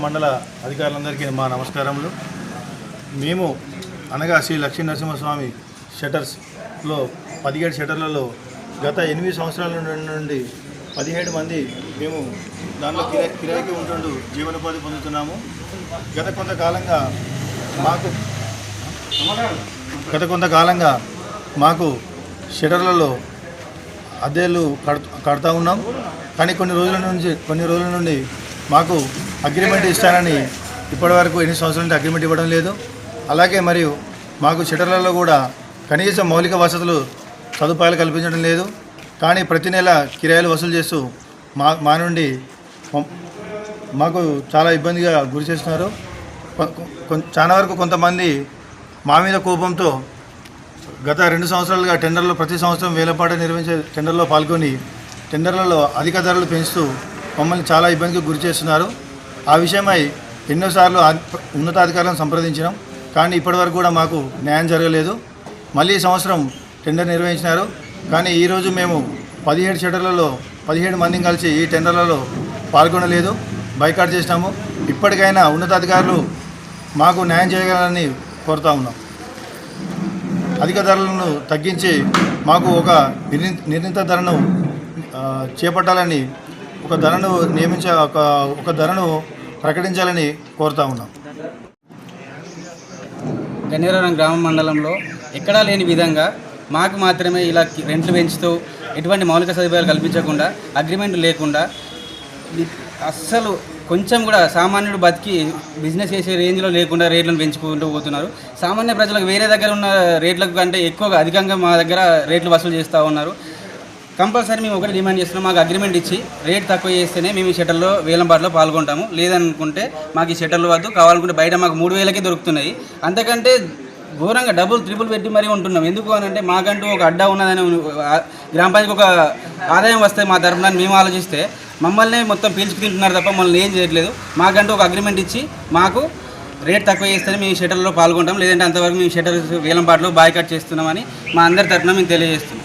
మండల అధికారులందరికీ మా నమస్కారములు. మేము అనగా శ్రీ లక్ష్మీ నరసింహస్వామి షటర్స్లో 17 షటర్లలో గత 8 సంవత్సరాల నుండి 17 మంది మేము దానిలో కిరాయికి ఉంటుంటూ జీవనోపాధి పొందుతున్నాము. గత కొంతకాలంగా మాకు షటర్లలో అద్దెలు కడతా ఉన్నాం. కానీ కొన్ని రోజుల నుండి మాకు అగ్రిమెంట్ ఇస్తానని ఇప్పటివరకు 8 సంవత్సరాల నుండి అగ్రిమెంట్ ఇవ్వడం లేదు. అలాగే మరియు మాకు షటర్లలో కూడా కనీస మౌలిక వసతులు సదుపాయాలు కల్పించడం లేదు. కానీ ప్రతి నెల కిరాయిలు వసూలు చేస్తూ మా నుండి మాకు చాలా ఇబ్బందిగా గురి చేస్తున్నారు. చాలా వరకు కొంతమంది మా మీద కోపంతో గత 2 సంవత్సరాలుగా టెండర్లో ప్రతి సంవత్సరం వేలపాట నిర్వహించే టెండర్లో పాల్గొని టెండర్లలో అధిక ధరలు పెంచుతూ మమ్మల్ని చాలా ఇబ్బందికి గురి చేస్తున్నారు. ఆ విషయమై ఎన్నోసార్లు ఉన్నతాధికారులను సంప్రదించినాం. కానీ ఇప్పటివరకు కూడా మాకు న్యాయం జరగలేదు. మళ్ళీ ఈ సంవత్సరం టెండర్ నిర్వహించినారు. కానీ ఈరోజు మేము 17 షటర్లలో 17 మందిని కలిసి ఈ టెండర్లలో పాల్గొనలేదు, బైకాట్ చేసినాము. ఇప్పటికైనా ఉన్నతాధికారులు మాకు న్యాయం చేయగలరని కోరుతా ఉన్నాం. అధిక ధరలను తగ్గించి మాకు ఒక నిర్ణీత ధరను చేపట్టాలని ఒక ధరను ప్రకటించాలని కోరుతా ఉన్నాం. గన్నేరవరం గ్రామ మండలంలో ఎక్కడా లేని విధంగా మాకు మాత్రమే ఇలా రెంట్లు పెంచుతూ ఎటువంటి మౌలిక సదుపాయాలు కల్పించకుండా అగ్రిమెంట్ లేకుండా అస్సలు కొంచెం కూడా సామాన్యుడు బతికి బిజినెస్ చేసే రేంజ్లో లేకుండా రేట్లను పెంచుకుంటూ పోతున్నారు. సామాన్య ప్రజలకు వేరే దగ్గర ఉన్న రేట్లకు కంటే ఎక్కువగా అధికంగా మా దగ్గర రేట్లు వసూలు చేస్తూ ఉన్నారు. కంపల్సరీ మేము ఒకటి డిమాండ్ చేస్తున్నాం, మాకు అగ్రిమెంట్ ఇచ్చి రేట్ తక్కువ చేస్తేనే మేము ఈ షటర్లో వేలంపాటలో పాల్గొంటాము. లేదనుకుంటే మాకు ఈ షటర్లు వద్దు, కావాలనుకుంటే బయట మాకు 3000కే దొరుకుతున్నాయి. అంతకంటే ఘోరంగా డబుల్ ట్రిపుల్ పెట్టి మరీ ఉంటున్నాం. ఎందుకు అని అంటే మాకంటూ ఒక అడ్డా ఉన్నదని గ్రామ పంచాయతీకి ఒక ఆదాయం వస్తే మా తరఫున మేము ఆలోచిస్తే మమ్మల్ని మొత్తం పీల్చుకు తింటున్నారు తప్ప మమ్మల్ని ఏం చేయట్లేదు. మాకంటూ ఒక అగ్రిమెంట్ ఇచ్చి మాకు రేట్ తక్కువ చేస్తేనే మేము షటర్లో పాల్గొంటాం, లేదంటే అంతవరకు మేము షటర్ వేలంపాటలో బాయ్కాట్ చేస్తున్నామని మా అందరి తరఫున మేము తెలియజేస్తున్నాం.